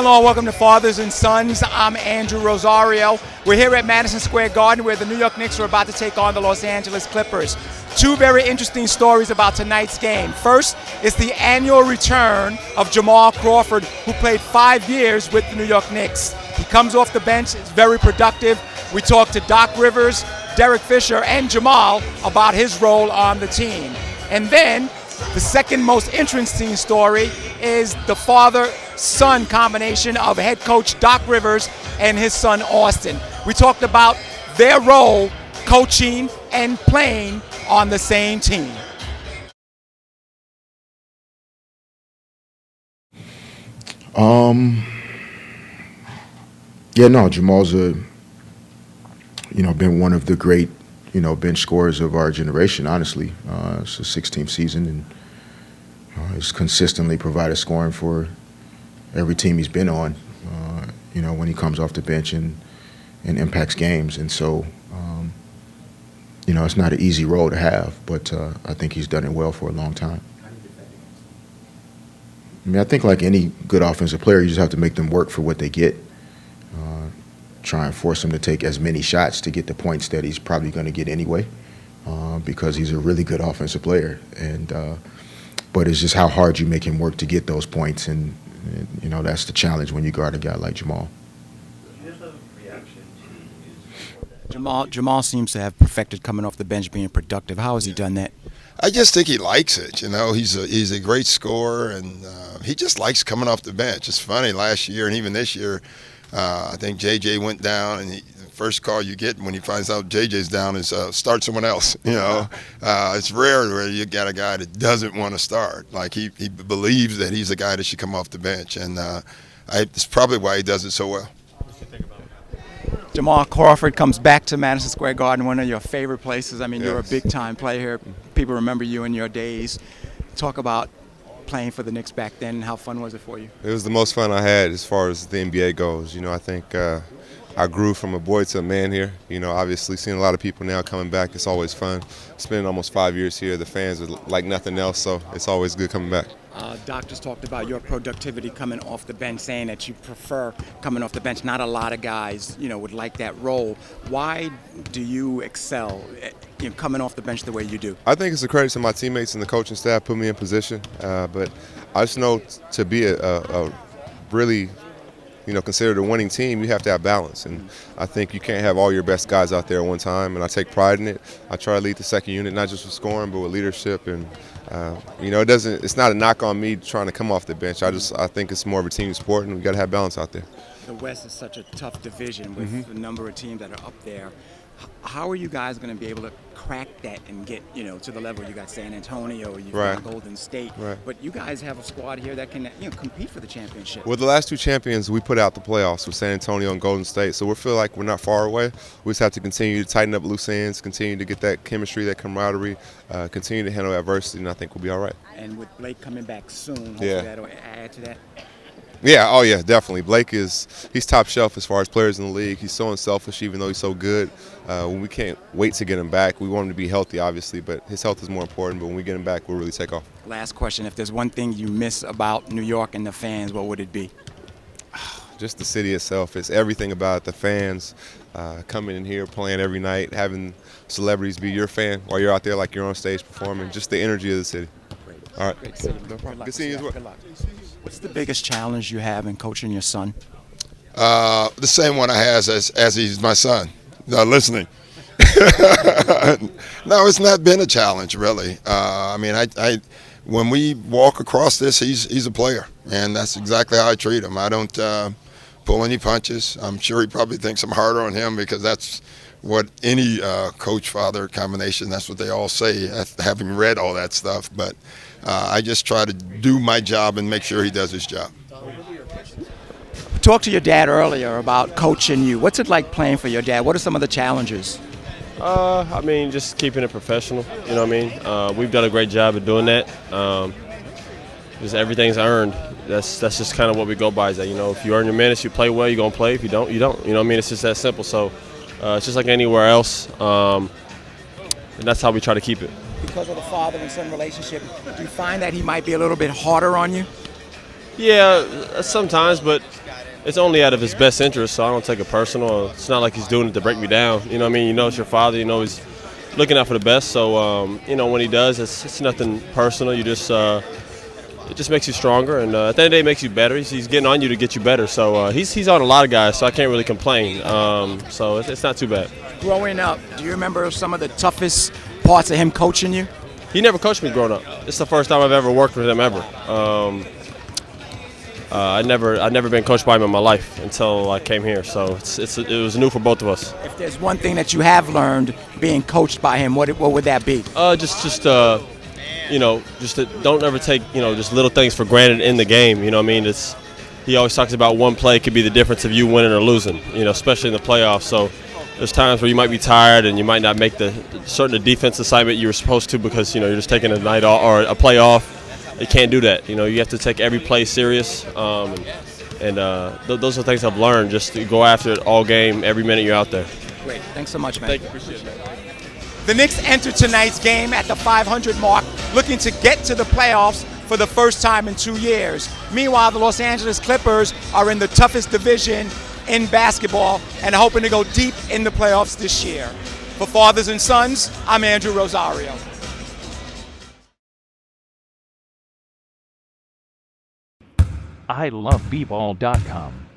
Hello and welcome to Fathers and Sons. I'm Andrew Rosario. We're here at Madison Square Garden where the New York Knicks are about to take on the Los Angeles Clippers. Two very interesting stories about tonight's game. First is the annual return of Jamal Crawford, who played 5 years with the New York Knicks. He comes off the bench, is very productive. We talked to Doc Rivers, Derek Fisher, and Jamal about his role on the team. And then the second most interesting story is the father-son combination of head coach Doc Rivers and his son Austin. We talked about their role coaching and playing on the same team. Jamal's been one of the great, bench scorers of our generation, honestly. It's his 16th season, and he's consistently provided scoring for every team he's been on, when he comes off the bench and impacts games. And so, it's not an easy role to have, but I think he's done it well for a long time. I think like any good offensive player, you just have to make them work for what they get. Try and force him to take as many shots to get the points that he's probably going to get anyway, because he's a really good offensive player. But it's just how hard you make him work to get those points, and that's the challenge when you guard a guy like Jamal. Jamal seems to have perfected coming off the bench, being productive. How has he done that? I just think he likes it. He's a great scorer, and he just likes coming off the bench. It's funny, last year and even this year, I think JJ went down, and the first call you get when he finds out JJ's down is start someone else. It's rare where you got a guy that doesn't want to start. Like he believes that he's a guy that should come off the bench, and it's probably why he does it so well. Jamal Crawford comes back to Madison Square Garden, one of your favorite places. I mean, Yes. You're a big-time player here. People remember you in your days. Talk about playing for the Knicks back then. How fun was it for you? It was the most fun I had as far as the NBA goes. I think I grew from a boy to a man here. Obviously seeing a lot of people now coming back, it's always fun. Spending almost 5 years here, the fans are like nothing else, so it's always good coming back. Doc just talked about your productivity coming off the bench, saying that you prefer coming off the bench. Not a lot of guys, would like that role. Why do you excel at coming off the bench the way you do? I think it's a credit to my teammates and the coaching staff put me in position, but I just know to be a really considered a winning team, you have to have balance. And I think you can't have all your best guys out there at one time, and I take pride in it. I try to lead the second unit, not just with scoring, but with leadership. And, it's not a knock on me trying to come off the bench. I think it's more of a team sport, and we got to have balance out there. The West is such a tough division with the number of teams that are up there. How are you guys going to be able to crack that and get, to the level? You got San Antonio, you got Golden State, but you guys have a squad here that can, compete for the championship. Well, the last two champions, we put out the playoffs with San Antonio and Golden State, so we feel like we're not far away. We just have to continue to tighten up loose ends, continue to get that chemistry, that camaraderie, continue to handle adversity, and I think we'll be all right. And with Blake coming back soon, hopefully that'll add to that. Yeah, oh yeah, definitely. Blake he's top shelf as far as players in the league. He's so unselfish, even though he's so good. We can't wait to get him back. We want him to be healthy, obviously, but his health is more important. But when we get him back, we'll really take off. Last question, if there's one thing you miss about New York and the fans, what would it be? Just the city itself. It's everything about it. The fans coming in here, playing every night, having celebrities be your fan while you're out there like you're on stage performing. Just the energy of the city. Great. All right. Great city. No problem. Good seeing you as well. Good luck. What's the biggest challenge you have in coaching your son? The same one I have as he's my son. Listening. No, it's not been a challenge really. When we walk across this, he's a player, and that's exactly how I treat him. I don't pull any punches. I'm sure he probably thinks I'm harder on him because that's what any coach-father combination, that's what they all say, having read all that stuff. But I just try to do my job and make sure he does his job. Talk to your dad earlier about coaching you. What's it like playing for your dad? What are some of the challenges? Just keeping it professional. We've done a great job of doing that. Just everything's earned. That's just kind of what we go by. Is that if you earn your minutes, you play well, you're gonna play. If you don't, you don't. It's just that simple. So it's just like anywhere else, and that's how we try to keep it. Because of the father and son relationship, do you find that he might be a little bit harder on you? Yeah, sometimes, but it's only out of his best interest, so I don't take it personal. It's not like he's doing it to break me down. You know what I mean? You know it's your father. You know he's looking out for the best. So, you know, when he does, it's nothing personal. You just it just makes you stronger, and at the end of the day, it makes you better. He's getting on you to get you better. So he's on a lot of guys, so I can't really complain. So it's not too bad. Growing up, do you remember some of the toughest parts of him coaching you? He never coached me growing up. It's the first time I've ever worked with him ever. I'd never been coached by him in my life until I came here. So it was new for both of us. If there's one thing that you have learned being coached by him, what would that be? You know, don't ever take, you know, just little things for granted in the game. You know what I mean? He always talks about one play could be the difference of you winning or losing, you know, especially in the playoffs. So there's times where you might be tired and you might not make the defense assignment you were supposed to because, you know, you're just taking a night off or a play off. You can't do that. You know, you have to take every play serious. Those are things I've learned, just to go after it all game, every minute you're out there. Great. Thanks so much, man. Thank you. Appreciate it, man. The Knicks enter tonight's game at the 500 mark, looking to get to the playoffs for the first time in 2 years. Meanwhile, the Los Angeles Clippers are in the toughest division in basketball and hoping to go deep in the playoffs this year. For Fathers and Sons, I'm Andrew Rosario. I love bball.com.